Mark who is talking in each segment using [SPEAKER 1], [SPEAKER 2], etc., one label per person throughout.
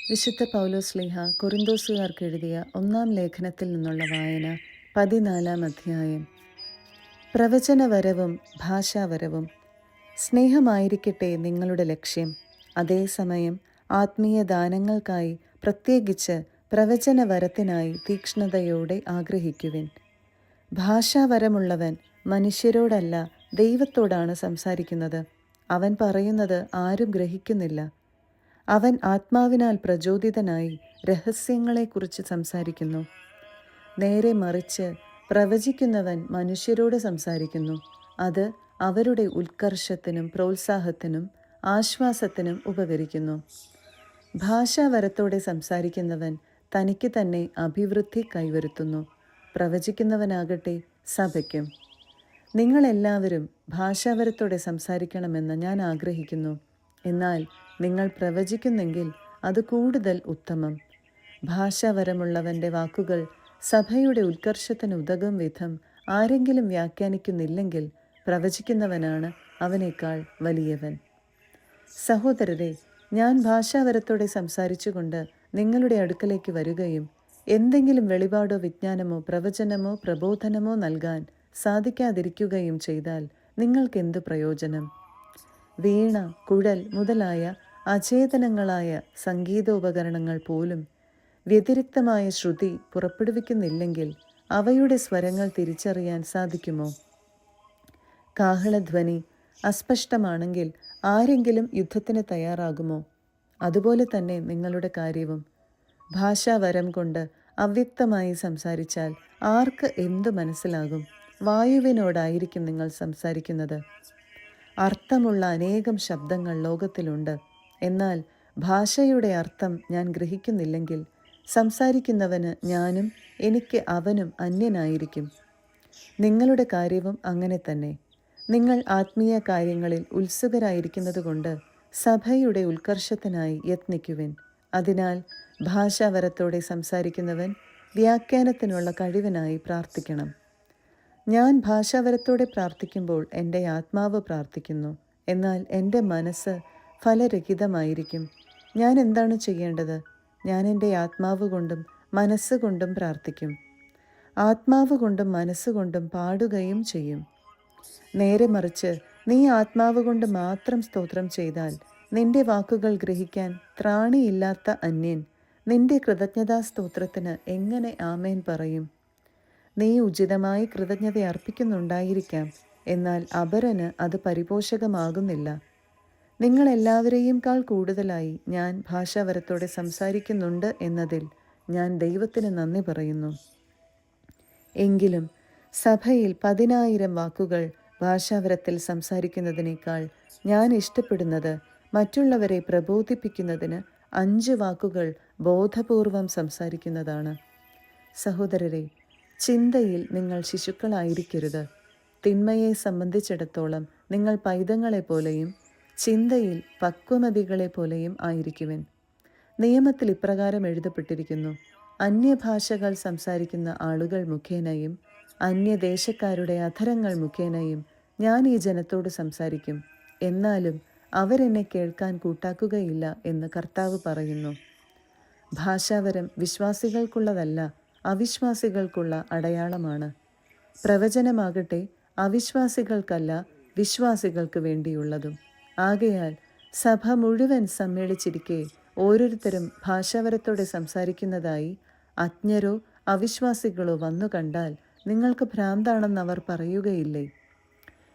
[SPEAKER 1] വിശുദ്ധ പൗലോസ്ലീഹ കൊറിന്തോസുകാർക്ക് എഴുതിയ ഒന്നാം ലേഖനത്തിൽ നിന്നുള്ള വായന 14-ാം അധ്യായം. പ്രവചനവരവും ഭാഷാവരവും. സ്നേഹമായിരിക്കട്ടെ നിങ്ങളുടെ ലക്ഷ്യം. അതേസമയം ആത്മീയ ദാനങ്ങൾക്കായി, പ്രത്യേകിച്ച് പ്രവചനവരത്തിനായി തീക്ഷ്ണതയോടെ ആഗ്രഹിക്കുവിൻ. ഭാഷാവരമുള്ളവൻ മനുഷ്യരോടല്ല ദൈവത്തോടാണ് സംസാരിക്കുന്നത്. അവൻ പറയുന്നത് ആരും ഗ്രഹിക്കുന്നില്ല. അവൻ ആത്മാവിനാൽ പ്രചോദിതനായി രഹസ്യങ്ങളെക്കുറിച്ച് സംസാരിക്കുന്നു. നേരെ മറിച്ച് പ്രവചിക്കുന്നവൻ മനുഷ്യരോട് സംസാരിക്കുന്നു. അത് അവരുടെ ഉത്കർഷത്തിനും പ്രോത്സാഹത്തിനും ആശ്വാസത്തിനും ഉപകരിക്കുന്നു. ഭാഷാവരത്തോടെ സംസാരിക്കുന്നവൻ തനിക്ക് തന്നെ അഭിവൃദ്ധി കൈവരുത്തുന്നു. പ്രവചിക്കുന്നവനാകട്ടെ സഭയ്ക്കും. നിങ്ങളെല്ലാവരും ഭാഷാവരത്തോടെ സംസാരിക്കണമെന്ന് ഞാൻ ആഗ്രഹിക്കുന്നു. എന്നാൽ നിങ്ങൾ പ്രവചിക്കുന്നെങ്കിൽ അത് കൂടുതൽ ഉത്തമം. ഭാഷാവരമുള്ളവൻ്റെ വാക്കുകൾ സഭയുടെ ഉത്കർഷത്തിന് ഉതകും വിധം ആരെങ്കിലും വ്യാഖ്യാനിക്കുന്നില്ലെങ്കിൽ പ്രവചിക്കുന്നവനാണ് അവനേക്കാൾ വലിയവൻ. സഹോദരരെ, ഞാൻ ഭാഷാവരത്തോടെ സംസാരിച്ചുകൊണ്ട് നിങ്ങളുടെ അടുക്കലേക്ക് വരികയും എന്തെങ്കിലും വെളിപാടോ വിജ്ഞാനമോ പ്രവചനമോ പ്രബോധനമോ നൽകാൻ സാധിക്കാതിരിക്കുകയും ചെയ്താൽ നിങ്ങൾക്കെന്തു പ്രയോജനം? വീണ, കുഴൽ മുതലായ അചേതനങ്ങളായ സംഗീതോപകരണങ്ങൾ പോലും വ്യതിരിക്തമായ ശ്രുതി പുറപ്പെടുവിക്കുന്നില്ലെങ്കിൽ അവയുടെ സ്വരങ്ങൾ തിരിച്ചറിയാൻ സാധിക്കുമോ? കാഹളധ്വനി അസ്പഷ്ടമാണെങ്കിൽ ആരെങ്കിലും യുദ്ധത്തിന് തയ്യാറാകുമോ? അതുപോലെ തന്നെ നിങ്ങളുടെ കാര്യവും. ഭാഷാവരം കൊണ്ട് അവ്യക്തമായി സംസാരിച്ചാൽ ആർക്ക് എന്തു മനസ്സിലാകും? വായുവിനോടായിരിക്കും നിങ്ങൾ സംസാരിക്കുന്നത്. അർത്ഥമുള്ള അനേകം ശബ്ദങ്ങൾ ലോകത്തിലുണ്ട്. എന്നാൽ ഭാഷയുടെ അർത്ഥം ഞാൻ ഗ്രഹിക്കുന്നില്ലെങ്കിൽ സംസാരിക്കുന്നവന് ഞാനും എനിക്ക് അവനും അന്യനായിരിക്കും. നിങ്ങളുടെ കാര്യവും അങ്ങനെ തന്നെ. നിങ്ങൾ ആത്മീയ കാര്യങ്ങളിൽ ഉത്സുകരായിരിക്കുന്നതുകൊണ്ട് സഭയുടെ ഉത്കർഷത്തിനായി യത്നിക്കുവിൻ. അതിനാൽ ഭാഷാവരത്തോടെ സംസാരിക്കുന്നവൻ വ്യാഖ്യാനത്തിനുള്ള കഴിവിനായി പ്രാർത്ഥിക്കണം. ഞാൻ ഭാഷാവരത്തോടെ പ്രാർത്ഥിക്കുമ്പോൾ എൻ്റെ ആത്മാവ് പ്രാർത്ഥിക്കുന്നു, എന്നാൽ എൻ്റെ മനസ്സ് ഫലരഹിതമായിരിക്കും. ഞാൻ എന്താണ് ചെയ്യേണ്ടത്? ഞാൻ എൻ്റെ ആത്മാവ് കൊണ്ടും മനസ്സുകൊണ്ടും പ്രാർത്ഥിക്കും. ആത്മാവ് കൊണ്ടും മനസ്സുകൊണ്ടും പാടുകയും ചെയ്യും. നേരെ മറിച്ച് നീ ആത്മാവ് കൊണ്ട് മാത്രം സ്തോത്രം ചെയ്താൽ നിന്റെ വാക്കുകൾ ഗ്രഹിക്കാൻ ത്രാണിയില്ലാത്ത അന്യൻ നിന്റെ കൃതജ്ഞതാ സ്തോത്രത്തിന് എങ്ങനെ ആമേൻ പറയും? നീ ഉചിതമായി കൃതജ്ഞത അർപ്പിക്കുന്നുണ്ടായിരിക്കാം, എന്നാൽ അപരന് അത് പരിപോഷകമാകുന്നില്ല. നിങ്ങളെല്ലാവരെയും കൂടുതലായി ഞാൻ ഭാഷാവരത്തോടെ സംസാരിക്കുന്നുണ്ട് എന്നതിൽ ഞാൻ ദൈവത്തിന് നന്ദി പറയുന്നു. എങ്കിലും സഭയിൽ 10,000 വാക്കുകൾ ഭാഷാവരത്തിൽ സംസാരിക്കുന്നതിനേക്കാൾ ഞാൻ ഇഷ്ടപ്പെടുന്നത് മറ്റുള്ളവരെ പ്രബോധിപ്പിക്കുന്നതിന് 5 വാക്കുകൾ ബോധപൂർവം സംസാരിക്കുന്നതാണ്. സഹോദരരെ, ചിന്തയിൽ നിങ്ങൾ ശിശുക്കളായിരിക്കരുത്. തിന്മയെ സംബന്ധിച്ചിടത്തോളം നിങ്ങൾ പൈതങ്ങളെപ്പോലെയും ചിന്തയിൽ പക്വമതികളെപ്പോലെയും ആയിരിക്കുവിൻ. നിയമത്തിൽ ഇപ്രകാരം എഴുതപ്പെട്ടിരിക്കുന്നു: അന്യഭാഷകൾ സംസാരിക്കുന്ന ആളുകൾ മുഖേനയും അന്യദേശക്കാരുടെ അധരങ്ങൾ മുഖേനയും ഞാൻ ഈ ജനത്തോട് സംസാരിക്കും, എന്നാലും അവരെന്നെ കേൾക്കാൻ കൂട്ടാക്കുകയില്ല എന്ന് കർത്താവ് പറയുന്നു. ഭാഷാവരം വിശ്വാസികൾക്കുള്ളതല്ല, അവിശ്വാസികൾക്കുള്ള അടയാളമാണ്. പ്രവചനമാകട്ടെ അവിശ്വാസികൾക്കല്ല, വിശ്വാസികൾക്ക് വേണ്ടിയുള്ളതും. ആകയാൽ സഭ മുഴുവൻ സമ്മേളിച്ചിരിക്കെ ഓരോരുത്തരും ഭാഷാവരത്തോടെ സംസാരിക്കുന്നതായി അജ്ഞരോ അവിശ്വാസികളോ വന്നു കണ്ടാൽ നിങ്ങൾക്ക് ഭ്രാന്താണെന്ന് അവർ പറയുകയില്ലേ?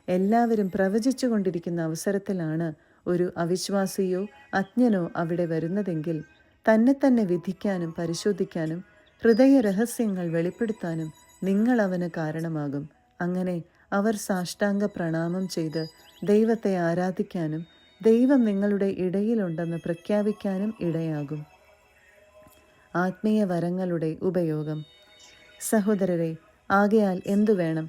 [SPEAKER 1] എല്ലാവരും പ്രവചിച്ചു കൊണ്ടിരിക്കുന്ന അവസരത്തിലാണ് ഒരു അവിശ്വാസിയോ അജ്ഞനോ അവിടെ വരുന്നതെങ്കിൽ തന്നെ വിധിക്കാനും പരിശോധിക്കാനും ഹൃദയ രഹസ്യങ്ങൾ വെളിപ്പെടുത്താനും നിങ്ങൾ അവന് കാരണമാകും. അങ്ങനെ അവർ സാഷ്ടാംഗ പ്രണാമം ചെയ്ത് ദൈവത്തെ ആരാധിക്കാനും ദൈവം നിങ്ങളുടെ ഇടയിലുണ്ടെന്ന് പ്രഖ്യാപിക്കാനും ഇടയാകും. ആത്മീയ വരങ്ങളുടെ ഉപയോഗം. സഹോദരരെ, ആകയാൽ എന്തു വേണം?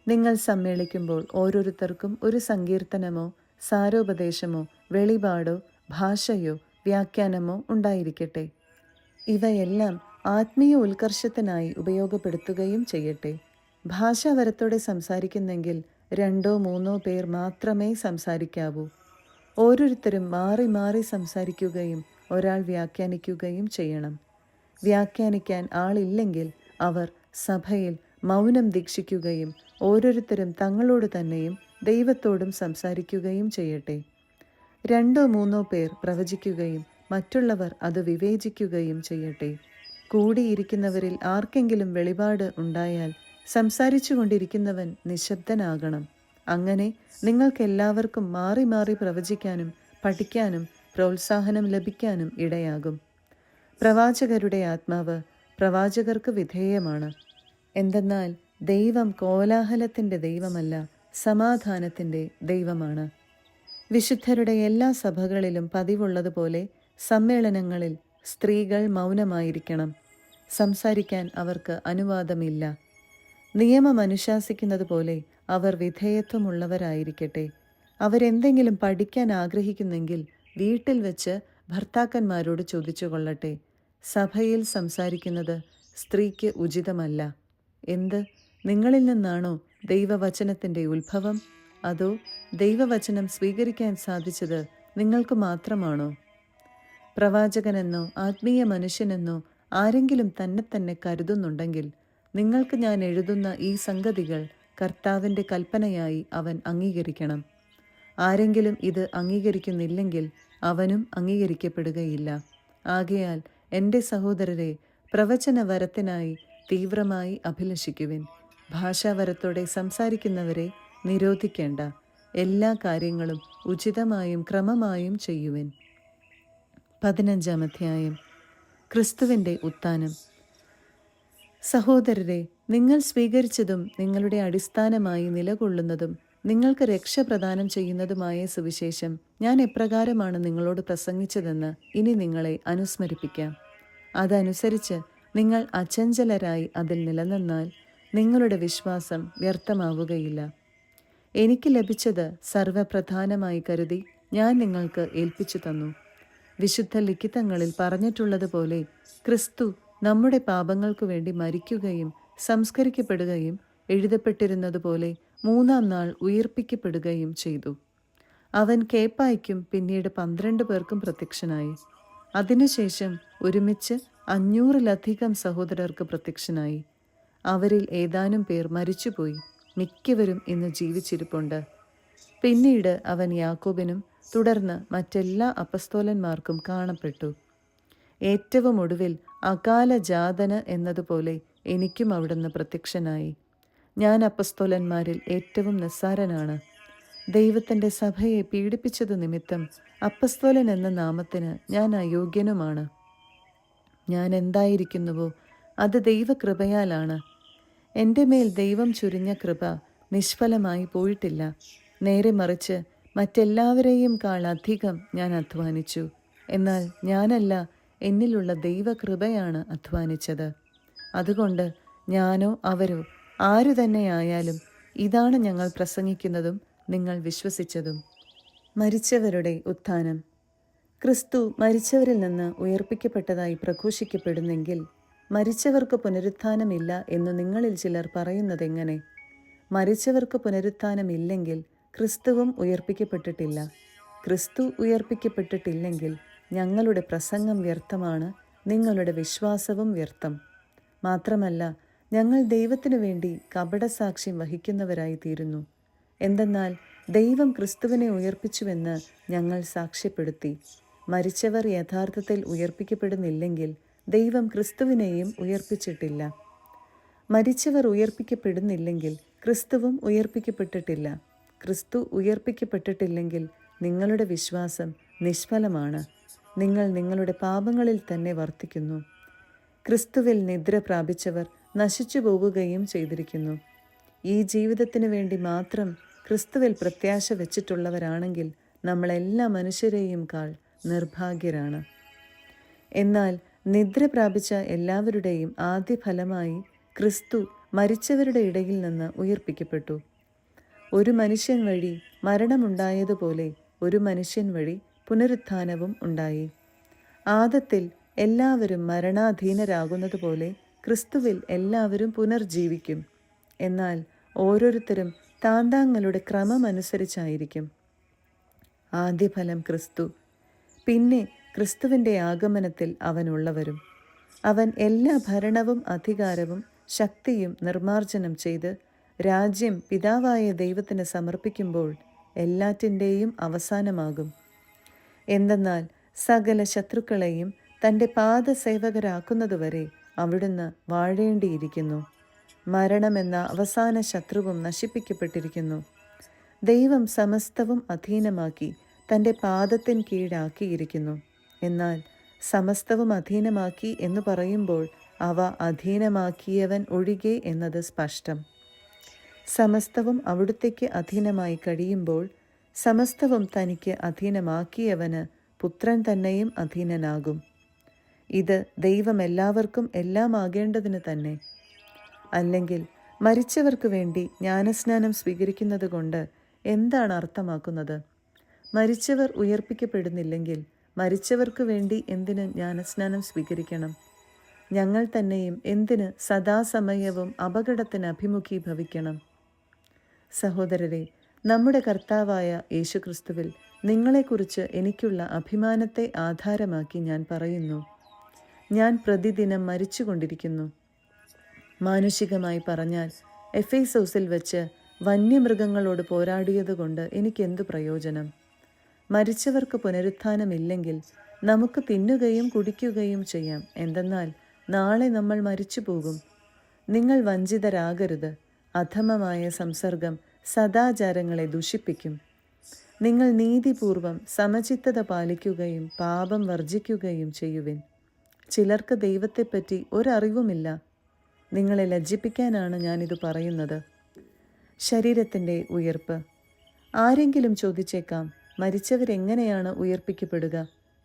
[SPEAKER 1] നിങ്ങൾ സമ്മേളിക്കുമ്പോൾ ഓരോരുത്തർക്കും ഒരു സങ്കീർത്തനമോ സാരോപദേശമോ വെളിപാടോ ഭാഷയോ വ്യാഖ്യാനമോ ഉണ്ടായിരിക്കട്ടെ. ഇവയെല്ലാം ആത്മീയ ഉത്കർഷത്തിനായി ഉപയോഗപ്പെടുത്തുകയും ചെയ്യട്ടെ. ഭാഷാവരത്തോടെ സംസാരിക്കുന്നെങ്കിൽ 2-3 പേർ മാത്രമേ സംസാരിക്കാവൂ. ഓരോരുത്തരും മാറി മാറി സംസാരിക്കുകയും ഒരാൾ വ്യാഖ്യാനിക്കുകയും ചെയ്യണം. വ്യാഖ്യാനിക്കാൻ ആളില്ലെങ്കിൽ അവർ സഭയിൽ മൗനം ദീക്ഷിക്കുകയും ഓരോരുത്തരും തങ്ങളോട് തന്നെയും ദൈവത്തോടും സംസാരിക്കുകയും ചെയ്യട്ടെ. 2-3 പേർ പ്രവചിക്കുകയും മറ്റുള്ളവർ അത് വിവേചിക്കുകയും ചെയ്യട്ടെ. കൂടിയിരിക്കുന്നവരിൽ ആർക്കെങ്കിലും വെളിപാട് ഉണ്ടായാൽ സംസാരിച്ചു കൊണ്ടിരിക്കുന്നവൻ നിശബ്ദനാകണം. അങ്ങനെ നിങ്ങൾക്കെല്ലാവർക്കും മാറി മാറി പ്രവചിക്കാനും പഠിക്കാനും പ്രോത്സാഹനം ലഭിക്കാനും ഇടയാകും. പ്രവാചകരുടെ ആത്മാവ് പ്രവാചകർക്ക് വിധേയമാണ്. എന്തെന്നാൽ ദൈവം കോലാഹലത്തിൻ്റെ ദൈവമല്ല, സമാധാനത്തിൻ്റെ ദൈവമാണ്. വിശുദ്ധരുടെ എല്ലാ സഭകളിലും പതിവുള്ളതുപോലെ സമ്മേളനങ്ങളിൽ സ്ത്രീകൾ മൗനമായിരിക്കണം. സംസാരിക്കാൻ അവർക്ക് അനുവാദമില്ല. നിയമം അനുശാസിക്കുന്നത് പോലെ അവർ വിധേയത്വമുള്ളവരായിരിക്കട്ടെ. അവരെന്തെങ്കിലും പഠിക്കാൻ ആഗ്രഹിക്കുന്നെങ്കിൽ വീട്ടിൽ വെച്ച് ഭർത്താക്കന്മാരോട് ചോദിച്ചു കൊള്ളട്ടെ. സഭയിൽ സംസാരിക്കുന്നത് സ്ത്രീക്ക് ഉചിതമല്ല. എന്ത്, നിങ്ങളിൽ നിന്നാണോ ദൈവവചനത്തിൻ്റെ ഉത്ഭവം? അതോ ദൈവവചനം സ്വീകരിക്കാൻ സാധിച്ചത് നിങ്ങൾക്ക് മാത്രമാണോ? പ്രവാചകനെന്നോ ആത്മീയ മനുഷ്യനെന്നോ ആരെങ്കിലും തന്നെ കരുതുന്നുണ്ടെങ്കിൽ നിങ്ങൾക്ക് ഞാൻ എഴുതുന്ന ഈ സംഗതികൾ കർത്താവിൻ്റെ കൽപ്പനയായി അവൻ അംഗീകരിക്കണം. ആരെങ്കിലും ഇത് അംഗീകരിക്കുന്നില്ലെങ്കിൽ അവനും അംഗീകരിക്കപ്പെടുകയില്ല. ആകയാൽ എൻ്റെ സഹോദരരെ, പ്രവചനവരത്തിനായി തീവ്രമായി അഭിലഷിക്കുവിൻ. ഭാഷാവരത്തോടെ സംസാരിക്കുന്നവരെ നിരോധിക്കേണ്ട. എല്ലാ കാര്യങ്ങളും ഉചിതമായും ക്രമമായും ചെയ്യുവിൻ. 15-ാം അധ്യായം. ക്രിസ്തുവിൻ്റെ ഉത്ഥാനം. സഹോദരരെ, നിങ്ങൾ സ്വീകരിച്ചതും നിങ്ങളുടെ അടിസ്ഥാനമായി നിലകൊള്ളുന്നതും നിങ്ങൾക്ക് രക്ഷ പ്രദാനം ചെയ്യുന്നതുമായ സുവിശേഷം ഞാൻ എപ്രകാരമാണ് നിങ്ങളോട് പ്രസംഗിച്ചതെന്ന് ഇനി നിങ്ങളെ അനുസ്മരിപ്പിക്കാം. അതനുസരിച്ച് നിങ്ങൾ അചഞ്ചലരായി അതിൽ നിലനിന്നാൽ നിങ്ങളുടെ വിശ്വാസം വ്യർത്ഥമാവുകയില്ല. എനിക്ക് ലഭിച്ചത് സർവപ്രധാനമായി കരുതി ഞാൻ നിങ്ങൾക്ക് ഏൽപ്പിച്ചു തന്നു. വിശുദ്ധ ലിഖിതങ്ങളിൽ പറഞ്ഞിട്ടുള്ളതുപോലെ ക്രിസ്തു നമ്മുടെ പാപങ്ങൾക്കു വേണ്ടി മരിക്കുകയും സംസ്കരിക്കപ്പെടുകയും എഴുതപ്പെട്ടിരുന്നതുപോലെ 3-ാം നാൾ ഉയിർപ്പിക്കപ്പെടുകയും ചെയ്തു. അവൻ കേപ്പായ്ക്കും പിന്നീട് 12 പേർക്കും പ്രത്യക്ഷനായി. അതിനുശേഷം ഒരുമിച്ച് 500-ലധികം സഹോദരർക്ക് പ്രത്യക്ഷനായി. അവരിൽ ഏതാനും പേർ മരിച്ചുപോയി, മിക്കവരും ഇന്ന് ജീവിച്ചിരിപ്പുണ്ട്. പിന്നീട് അവൻ യാക്കോബിനും തുടർന്ന് മറ്റെല്ലാ അപ്പസ്തോലന്മാർക്കും കാണപ്പെട്ടു. ഏറ്റവും ഒടുവിൽ അകാലജാതന് എന്നതുപോലെ എനിക്കും അവിടുന്ന് പ്രത്യക്ഷനായി. ഞാൻ അപ്പസ്തോലന്മാരിൽ ഏറ്റവും നിസ്സാരനാണ്. ദൈവത്തിൻ്റെ സഭയെ പീഡിപ്പിച്ചതു നിമിത്തം അപ്പസ്തോലൻ എന്ന നാമത്തിന് ഞാൻ അയോഗ്യനുമാണ്. ഞാൻ എന്തായിരിക്കുന്നുവോ അത് ദൈവകൃപയാലാണ്. എൻ്റെ മേൽ ദൈവം ചുരിഞ്ഞ കൃപ നിഷ്ഫലമായി പോയിട്ടില്ല. നേരെ മറിച്ച് മറ്റെല്ലാവരെയും അധികം ഞാൻ അധ്വാനിച്ചു. എന്നാൽ ഞാനല്ല, എന്നിലുള്ള ദൈവകൃപയാണ് അധ്വാനിച്ചത്. അതുകൊണ്ട് ഞാനോ അവരോ ആരു തന്നെയായാലും ഇതാണ് ഞങ്ങൾ പ്രസംഗിക്കുന്നതും നിങ്ങൾ വിശ്വസിച്ചതും. മരിച്ചവരുടെ ഉത്ഥാനം. ക്രിസ്തു മരിച്ചവരിൽ നിന്ന് ഉയർപ്പിക്കപ്പെട്ടതായി പ്രഘോഷിക്കപ്പെടുന്നെങ്കിൽ മരിച്ചവർക്ക് പുനരുത്ഥാനമില്ല എന്ന് നിങ്ങളിൽ ചിലർ പറയുന്നതെങ്ങനെ? മരിച്ചവർക്ക് പുനരുത്ഥാനമില്ലെങ്കിൽ ക്രിസ്തുവും ഉയർപ്പിക്കപ്പെട്ടിട്ടില്ല. ക്രിസ്തു ഉയർപ്പിക്കപ്പെട്ടിട്ടില്ലെങ്കിൽ ഞങ്ങളുടെ പ്രസംഗം വ്യർത്ഥമാണ്, നിങ്ങളുടെ വിശ്വാസവും വ്യർത്ഥം. മാത്രമല്ല, ഞങ്ങൾ ദൈവത്തിനു വേണ്ടി കപടസാക്ഷ്യം വഹിക്കുന്നവരായി തീരുന്നു. എന്തെന്നാൽ ദൈവം ക്രിസ്തുവിനെ ഉയർപ്പിച്ചുവെന്ന് ഞങ്ങൾ സാക്ഷ്യപ്പെടുത്തി. മരിച്ചവർ യഥാർത്ഥത്തിൽ ഉയർപ്പിക്കപ്പെടുന്നില്ലെങ്കിൽ ദൈവം ക്രിസ്തുവിനെയും ഉയർപ്പിച്ചിട്ടില്ല. മരിച്ചവർ ഉയർപ്പിക്കപ്പെടുന്നില്ലെങ്കിൽ ക്രിസ്തുവും ഉയർപ്പിക്കപ്പെട്ടിട്ടില്ല. ക്രിസ്തു ഉയർപ്പിക്കപ്പെട്ടിട്ടില്ലെങ്കിൽ നിങ്ങളുടെ വിശ്വാസം നിഷ്ഫലമാണ്. നിങ്ങൾ നിങ്ങളുടെ പാപങ്ങളിൽ തന്നെ വർത്തിക്കുന്നു. ക്രിസ്തുവിൽ നിദ്ര പ്രാപിച്ചവർ നശിച്ചു പോവുകയും ചെയ്തിരിക്കുന്നു. ഈ ജീവിതത്തിനു വേണ്ടി മാത്രം ക്രിസ്തുവിൽ പ്രത്യാശ വെച്ചിട്ടുള്ളവരാണെങ്കിൽ നമ്മളെല്ലാ മനുഷ്യരെയും നിർഭാഗ്യരാണ്. എന്നാൽ നിദ്ര പ്രാപിച്ച എല്ലാവരുടെയും ആദ്യ ഫലമായി ക്രിസ്തു മരിച്ചവരുടെ ഇടയിൽ നിന്ന് ഉയർപ്പിക്കപ്പെട്ടു. ഒരു മനുഷ്യൻ വഴി മരണമുണ്ടായതുപോലെ ഒരു മനുഷ്യൻ വഴി പുനരുത്ഥാനവും ഉണ്ടായി. ആദത്തിൽ എല്ലാവരും മരണാധീനരാകുന്നതുപോലെ ക്രിസ്തുവിൽ എല്ലാവരും പുനർജീവിക്കും. എന്നാൽ ഓരോരുത്തരും താന്താങ്ങളുടെ ക്രമമനുസരിച്ചായിരിക്കും. ആദ്യഫലം ക്രിസ്തു, പിന്നെ ക്രിസ്തുവിൻ്റെ ആഗമനത്തിൽ അവനുള്ളവരും. അവൻ എല്ലാ ഭരണവും അധികാരവും ശക്തിയും നിർമ്മാർജ്ജനം ചെയ്ത് രാജ്യം പിതാവായ ദൈവത്തിന് സമർപ്പിക്കുമ്പോൾ എല്ലാറ്റിൻ്റെയും അവസാനമാകും. എന്തെന്നാൽ സകല ശത്രുക്കളെയും തൻ്റെ പാദസേവകരാക്കുന്നതുവരെ അവിടുന്ന് വാഴേണ്ടിയിരിക്കുന്നു. മരണമെന്ന അവസാന ശത്രുവും നശിപ്പിക്കപ്പെട്ടിരിക്കുന്നു. ദൈവം സമസ്തവും അധീനമാക്കി തൻ്റെ പാദത്തിന് കീഴാക്കിയിരിക്കുന്നു. എന്നാൽ സമസ്തവും അധീനമാക്കി എന്ന് പറയുമ്പോൾ അവ അധീനമാക്കിയവൻ ഒഴികെ എന്നത് സ്പഷ്ടം. സമസ്തവും അവിടുത്തേക്ക് അധീനമായി കഴിയുമ്പോൾ സമസ്തവും തനിക്ക് അധീനമാക്കിയവന് പുത്രൻ തന്നെയും അധീനനാകും. ഇത് ദൈവം എല്ലാവർക്കും എല്ലാമാകേണ്ടതിന് തന്നെ. അല്ലെങ്കിൽ മരിച്ചവർക്ക് വേണ്ടി ജ്ഞാനസ്നാനം സ്വീകരിക്കുന്നത് കൊണ്ട് എന്താണ് അർത്ഥമാക്കുന്നത്? മരിച്ചവർ ഉയർപ്പിക്കപ്പെടുന്നില്ലെങ്കിൽ മരിച്ചവർക്ക് വേണ്ടി എന്തിന് ജ്ഞാനസ്നാനം സ്വീകരിക്കണം? ഞങ്ങൾ തന്നെയും എന്തിന് സദാസമയവും അപകടത്തിന് അഭിമുഖീഭവിക്കണം? സഹോദരരെ, നമ്മുടെ കർത്താവായ യേശുക്രിസ്തുവിൽ നിങ്ങളെക്കുറിച്ച് എനിക്കുള്ള അഭിമാനത്തെ ആധാരമാക്കി ഞാൻ പറയുന്നു. ഞാൻ പ്രതിദിനം മരിച്ചുകൊണ്ടിരിക്കുന്നു. മാനുഷികമായി പറഞ്ഞാൽ എഫേസോസിൽ വെച്ച് വന്യമൃഗങ്ങളോട് പോരാടിയതുകൊണ്ട് എനിക്കെന്തു പ്രയോജനം? മരിച്ചവർക്ക് പുനരുത്ഥാനമില്ലെങ്കിൽ നമുക്ക് തിന്നുകയും കുടിക്കുകയും ചെയ്യാം. എന്തെന്നാൽ നാളെ നമ്മൾ മരിച്ചു പോകും. നിങ്ങൾ വഞ്ചിതരാകരുത്. അധമമായ സംസർഗം സദാചാരങ്ങളെ ദുഷിപ്പിക്കും. നിങ്ങൾ നീതിപൂർവം സമചിത്തത പാലിക്കുകയും പാപം വർജിക്കുകയും ചെയ്യുവിൻ. ചിലർക്ക് ദൈവത്തെപ്പറ്റി ഒരറിവുമില്ല. നിങ്ങളെ ലജ്ജിപ്പിക്കാനാണ് ഞാനിത് പറയുന്നത്. ശരീരത്തിൻ്റെ ഉയർപ്പ്. ആരെങ്കിലും ചോദിച്ചേക്കാം, മരിച്ചവരെങ്ങനെയാണ് ഉയർപ്പിക്കപ്പെടുക?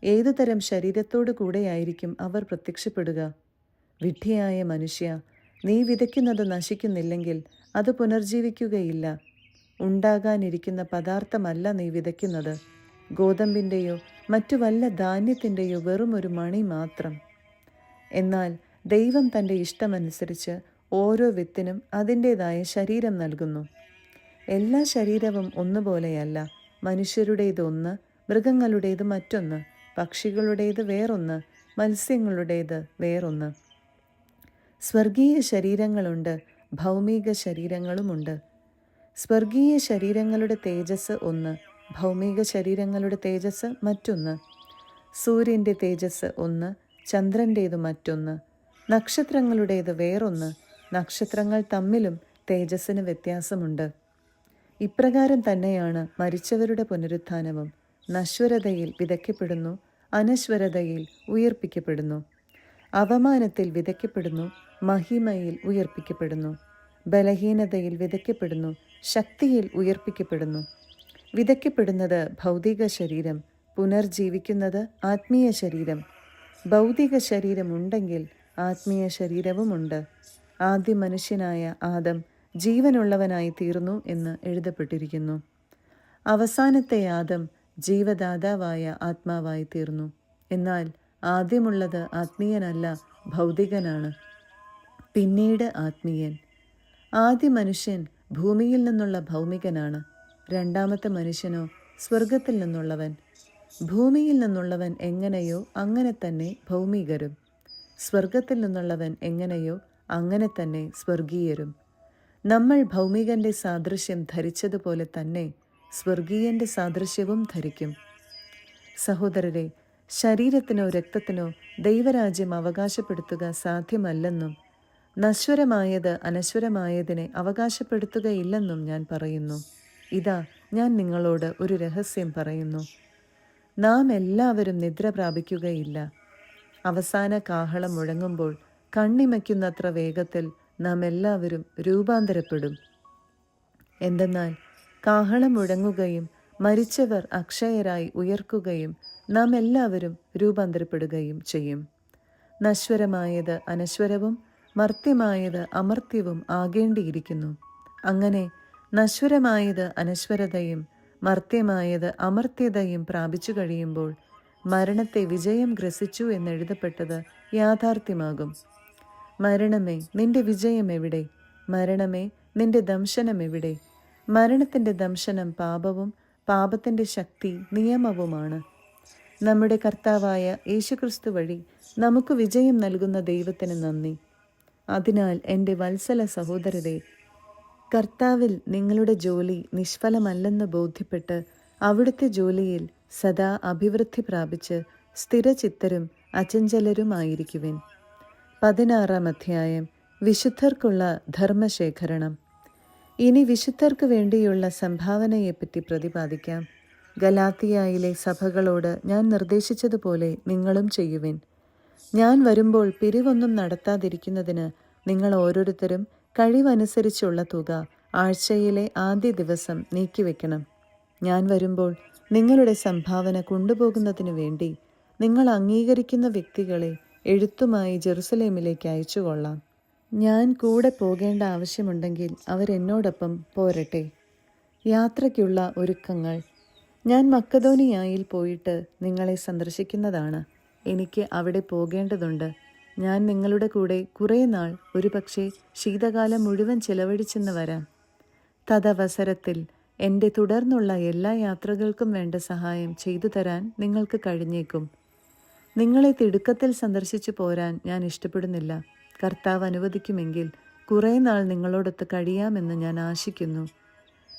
[SPEAKER 1] ഏതുതരം ശരീരത്തോടു കൂടെയായിരിക്കും അവർ പ്രത്യക്ഷപ്പെടുക? വിഡ്ഢിയായ മനുഷ്യ, നീ വിതയ്ക്കുന്നത് നശിക്കുന്നില്ലെങ്കിൽ അത് പുനർജീവിക്കുകയില്ല. ഉണ്ടാകാനിരിക്കുന്ന പദാർത്ഥമല്ല നീ വിതയ്ക്കുന്നത്, ഗോതമ്പിൻ്റെയോ മറ്റു വല്ല ധാന്യത്തിൻ്റെയോ വെറും ഒരു മണി മാത്രം. എന്നാൽ ദൈവം തൻ്റെ ഇഷ്ടമനുസരിച്ച് ഓരോ വിത്തിനും അതിൻ്റേതായ ശരീരം നൽകുന്നു. എല്ലാ ശരീരവും ഒന്നുപോലെയല്ല. മനുഷ്യരുടേത് ഒന്ന്, മൃഗങ്ങളുടേത് മറ്റൊന്ന്, പക്ഷികളുടേത് വേറൊന്ന്, മത്സ്യങ്ങളുടേത് വേറൊന്ന്. സ്വർഗീയ ശരീരങ്ങളുണ്ട്, ഭൗമിക ശരീരങ്ങളുമുണ്ട്. സ്വർഗീയ ശരീരങ്ങളുടെ തേജസ് ഒന്ന്, ഭൗമിക ശരീരങ്ങളുടെ തേജസ് മറ്റൊന്ന്. സൂര്യൻ്റെ തേജസ് ഒന്ന്, ചന്ദ്രൻ്റേത് മറ്റൊന്ന്, നക്ഷത്രങ്ങളുടേത് വേറൊന്ന്. നക്ഷത്രങ്ങൾ തമ്മിലും തേജസ്സിന് വ്യത്യാസമുണ്ട്. ഇപ്രകാരം തന്നെയാണ് മരിച്ചവരുടെ പുനരുത്ഥാനവും. നശ്വരതയിൽ വിതയ്ക്കപ്പെടുന്നു, അനശ്വരതയിൽ ഉയർപ്പിക്കപ്പെടുന്നു. അവമാനത്തിൽ വിതയ്ക്കപ്പെടുന്നു, മഹിമയിൽ ഉയർപ്പിക്കപ്പെടുന്നു. ബലഹീനതയിൽ വിതയ്ക്കപ്പെടുന്നു, ശക്തിയിൽ ഉയർപ്പിക്കപ്പെടുന്നു. വിതയ്ക്കപ്പെടുന്നത് ഭൗതിക ശരീരം, പുനർജീവിക്കുന്നത് ആത്മീയ ശരീരം. ഭൗതിക ശരീരമുണ്ടെങ്കിൽ ആത്മീയ ശരീരവുമുണ്ട്. ആദ്യ മനുഷ്യനായ ആദം ജീവനുള്ളവനായി തീർന്നു എന്ന് എഴുതപ്പെട്ടിരിക്കുന്നു. അവസാനത്തെ ആദം ജീവദാതാവായ ആത്മാവായി തീർന്നു. എന്നാൽ ആദ്യമുള്ളത് ആത്മീയനല്ല, ഭൗതികനാണ്. പിന്നീട് ആത്മീയൻ. ആദ്യ മനുഷ്യൻ ഭൂമിയിൽ നിന്നുള്ള ഭൗമികനാണ്. രണ്ടാമത്തെ മനുഷ്യനോ സ്വർഗത്തിൽ നിന്നുള്ളവൻ. ഭൂമിയിൽ നിന്നുള്ളവൻ എങ്ങനെയോ അങ്ങനെ തന്നെ ഭൗമികരും, സ്വർഗത്തിൽ നിന്നുള്ളവൻ എങ്ങനെയോ അങ്ങനെ തന്നെ സ്വർഗീയരും. നമ്മൾ ഭൗമികന്റെ സാദൃശ്യം ധരിച്ചതുപോലെ തന്നെ സ്വർഗീയന്റെ സാദൃശ്യവും ധരിക്കും. സഹോദരരെ, ശരീരത്തിനോ രക്തത്തിനോ ദൈവരാജ്യം അവകാശപ്പെടുത്തുക സാധ്യമല്ലെന്നും നശ്വരമായത് അനശ്വരമായതിനെ അവകാശപ്പെടുത്തുകയില്ലെന്നും ഞാൻ പറയുന്നു. ഇതാ, ഞാൻ നിങ്ങളോട് ഒരു രഹസ്യം പറയുന്നു. നാം എല്ലാവരും നിദ്ര പ്രാപിക്കുകയില്ല. അവസാന കാഹളം മുഴങ്ങുമ്പോൾ കണ്ണിമയ്ക്കുന്നത്ര വേഗത്തിൽ നാം എല്ലാവരും രൂപാന്തരപ്പെടും. എന്തെന്നാൽ കാഹളം മുഴങ്ങുകയും മരിച്ചവർ അക്ഷയരായി ഉയർക്കുകയും നാം എല്ലാവരും രൂപാന്തരപ്പെടുകയും ചെയ്യും. നശ്വരമായത് അനശ്വരവും മർത്യമായത് അമർത്യവും ആകേണ്ടിയിരിക്കുന്നു. അങ്ങനെ നശ്വരമായത് അനശ്വരതയും മർത്യമായത് അമർത്യതയും പ്രാപിച്ചു കഴിയുമ്പോൾ മരണത്തെ വിജയം ഗ്രസിച്ചു എന്നെഴുതപ്പെട്ടത് യാഥാർത്ഥ്യമാകും. മരണമേ, നിന്റെ വിജയം എവിടെ? മരണമേ, നിന്റെ ദംശനം എവിടെ? മരണത്തിൻ്റെ ദംശനം പാപവും പാപത്തിൻ്റെ ശക്തി നിയമവുമാണ്. നമ്മുടെ കർത്താവായ യേശുക്രിസ്തു വഴി നമുക്ക് വിജയം നൽകുന്ന ദൈവത്തിന് നന്ദി. അതിനാൽ എൻ്റെ വത്സല സഹോദരരെ, കർത്താവിൽ നിങ്ങളുടെ ജോലി നിഷ്ഫലമല്ലെന്ന് ബോധ്യപ്പെട്ട് അവിടുത്തെ ജോലിയിൽ സദാ അഭിവൃദ്ധി പ്രാപിച്ച് സ്ഥിരചിത്തരും അചഞ്ചലരുമായിരിക്കുവിൻ. 16-ാം അധ്യായം. വിശുദ്ധർക്കുള്ള ധർമ്മശേഖരണം. ഇനി വിശുദ്ധർക്ക് വേണ്ടിയുള്ള സംഭാവനയെപ്പറ്റി പ്രതിപാദിക്കാം. ഗലാത്തിയായിലെ സഭകളോട് ഞാൻ നിർദ്ദേശിച്ചതുപോലെ നിങ്ങളും ചെയ്യുവിൻ. ഞാൻ വരുമ്പോൾ പിരിവൊന്നും നടത്താതിരിക്കുന്നതിന് നിങ്ങൾ ഓരോരുത്തരും കഴിവനുസരിച്ചുള്ള തുക ആഴ്ചയിലെ ആദ്യ ദിവസം നീക്കിവെക്കണം. ഞാൻ വരുമ്പോൾ നിങ്ങളുടെ സംഭാവന കൊണ്ടുപോകുന്നതിനു വേണ്ടി നിങ്ങൾ അംഗീകരിക്കുന്ന വ്യക്തികളെ എഴുത്തുമായി ജെറുസലേമിലേക്ക് അയച്ചുകൊള്ളാം. ഞാൻ കൂടെ പോകേണ്ട ആവശ്യമുണ്ടെങ്കിൽ അവരെന്നോടൊപ്പം പോരട്ടെ. യാത്രയ്ക്കുള്ള ഒരുക്കങ്ങൾ. ഞാൻ മക്കദോനിയായിൽ പോയിട്ട് നിങ്ങളെ സന്ദർശിക്കുന്നതാണ്. എനിക്ക് അവിടെ പോകേണ്ടതുണ്ട്. ഞാൻ നിങ്ങളുടെ കൂടെ കുറേ നാൾ, ഒരുപക്ഷെ ശീതകാലം മുഴുവൻ ചെലവഴിച്ചെന്ന് വരാം. തദവസരത്തിൽ എൻ്റെ തുടർന്നുള്ള എല്ലാ യാത്രകൾക്കും വേണ്ട സഹായം ചെയ്തു തരാൻ നിങ്ങൾക്ക് കഴിഞ്ഞേക്കും. നിങ്ങളെ തിടുക്കത്തിൽ സന്ദർശിച്ചു പോരാൻ ഞാൻ ഇഷ്ടപ്പെടുന്നില്ല. കർത്താവ് അനുവദിക്കുമെങ്കിൽ കുറേ നാൾ നിങ്ങളോടൊത്ത് കഴിയാമെന്ന് ഞാൻ ആശിക്കുന്നു.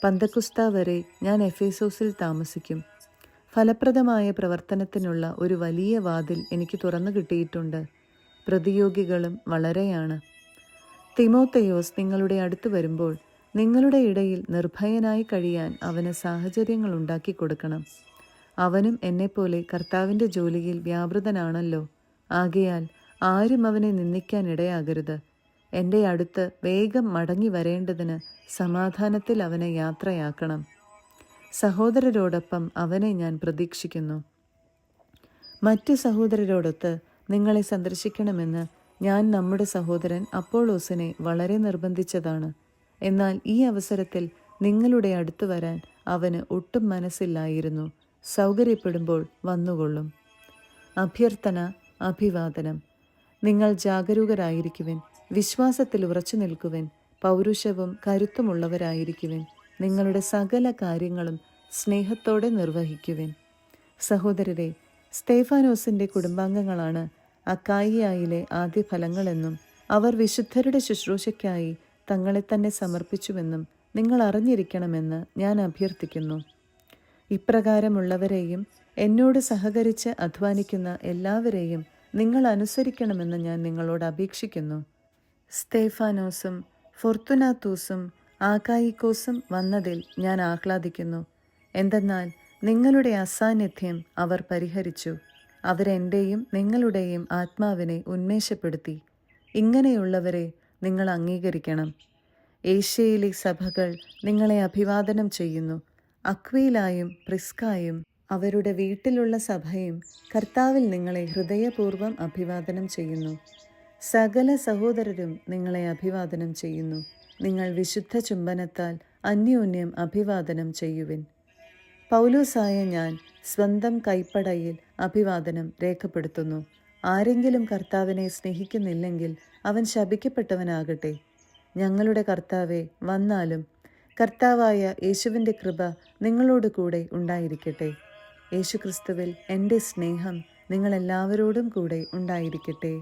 [SPEAKER 1] പന്തക്കുസ്ത വരെ ഞാൻ എഫേസോസിൽ താമസിക്കും. ഫലപ്രദമായ പ്രവർത്തനത്തിനുള്ള ഒരു വലിയ വാതിൽ എനിക്ക് തുറന്നു കിട്ടിയിട്ടുണ്ട്. പ്രതിയോഗികളും വളരെയാണ്. തിമോത്തയോസ് നിങ്ങളുടെ അടുത്ത് വരുമ്പോൾ നിങ്ങളുടെ ഇടയിൽ നിർഭയനായി കഴിയാൻ അവന് സാഹചര്യങ്ങൾ ഉണ്ടാക്കി കൊടുക്കണം. അവനും എന്നെപ്പോലെ കർത്താവിൻ്റെ ജോലിയിൽ വ്യാപൃതനാണല്ലോ. ആകയാൽ ആരും അവനെ നിന്ദിക്കാൻ ഇടയാകരുത്. എൻ്റെ അടുത്ത് വേഗം മടങ്ങി വരേണ്ടതിന് സമാധാനത്തിൽ അവനെ യാത്രയാക്കണം. സഹോദരരോടൊപ്പം അവനെ ഞാൻ പ്രതീക്ഷിക്കുന്നു. മറ്റു സഹോദരരോടൊത്ത് നിങ്ങളെ സന്ദർശിക്കണമെന്ന് ഞാൻ നമ്മുടെ സഹോദരൻ അപ്പോളോസിനെ വളരെ നിർബന്ധിച്ചതാണ്. എന്നാൽ ഈ അവസരത്തിൽ നിങ്ങളുടെ അടുത്ത് വരാൻ അവന് ഒട്ടും മനസ്സില്ലായിരുന്നു. സൗകര്യപ്പെടുമ്പോൾ വന്നുകൊള്ളും. അഭ്യർത്ഥന, അഭിവാദനം. നിങ്ങൾ ജാഗരൂകരായിരിക്കുവിൻ, വിശ്വാസത്തിൽ ഉറച്ചു നിൽക്കുവിൻ, പൗരുഷവും കരുത്തുമുള്ളവരായിരിക്കുവിൻ. നിങ്ങളുടെ സകല കാര്യങ്ങളും സ്നേഹത്തോടെ നിർവഹിക്കുവിൻ. സഹോദരരെ, സ്തേഫാനോസിൻ്റെ കുടുംബാംഗങ്ങളാണ് അക്കായിയായിലെ ആദ്യ ഫലങ്ങളെന്നും അവർ വിശുദ്ധരുടെ ശുശ്രൂഷയ്ക്കായി തങ്ങളെ തന്നെ സമർപ്പിച്ചുവെന്നും നിങ്ങൾ അറിഞ്ഞിരിക്കണമെന്ന് ഞാൻ അഭ്യർത്ഥിക്കുന്നു. ഇപ്രകാരമുള്ളവരെയും എന്നോട് സഹകരിച്ച് അധ്വാനിക്കുന്ന എല്ലാവരെയും നിങ്ങൾ അനുസരിക്കണമെന്ന് ഞാൻ നിങ്ങളോട് അപേക്ഷിക്കുന്നു. സ്തേഫാനോസും ഫൊർത്തുനാത്തൂസും ആകായിക്കോസും വന്നതിൽ ഞാൻ ആഹ്ലാദിക്കുന്നു. എന്തെന്നാൽ നിങ്ങളുടെ അസാന്നിധ്യം അവർ പരിഹരിച്ചു. അവരെൻ്റെയും നിങ്ങളുടെയും ആത്മാവിനെ ഉന്മേഷപ്പെടുത്തി. ഇങ്ങനെയുള്ളവരെ നിങ്ങൾ അംഗീകരിക്കണം. ഏഷ്യയിലെ സഭകൾ നിങ്ങളെ അഭിവാദനം ചെയ്യുന്നു. അക്വീലായും പ്രിസ്കായും അവരുടെ വീട്ടിലുള്ള സഭയും കർത്താവിൽ നിങ്ങളെ ഹൃദയപൂർവ്വം അഭിവാദനം ചെയ്യുന്നു. സകല സഹോദരരും നിങ്ങളെ അഭിവാദനം ചെയ്യുന്നു. നിങ്ങൾ വിശുദ്ധ ചുംബനത്താൽ അന്യോന്യം അഭിവാദനം ചെയ്യുവിൻ. പൗലോസായ ഞാൻ സ്വന്തം കൈപ്പടയിൽ അഭിവാദനം രേഖപ്പെടുത്തുന്നു. ആരെങ്കിലും കർത്താവിനെ സ്നേഹിക്കുന്നില്ലെങ്കിൽ അവൻ ശപിക്കപ്പെട്ടവനാകട്ടെ. ഞങ്ങളുടെ കർത്താവെ, വന്നാലും കർത്താവായ യേശുവിൻ്റെ കൃപ നിങ്ങളോട് കൂടെ ഉണ്ടായിരിക്കട്ടെ. യേശുക്രിസ്തുവിൽ എൻ്റെ സ്നേഹം നിങ്ങളെല്ലാവരോടും കൂടെ ഉണ്ടായിരിക്കട്ടെ.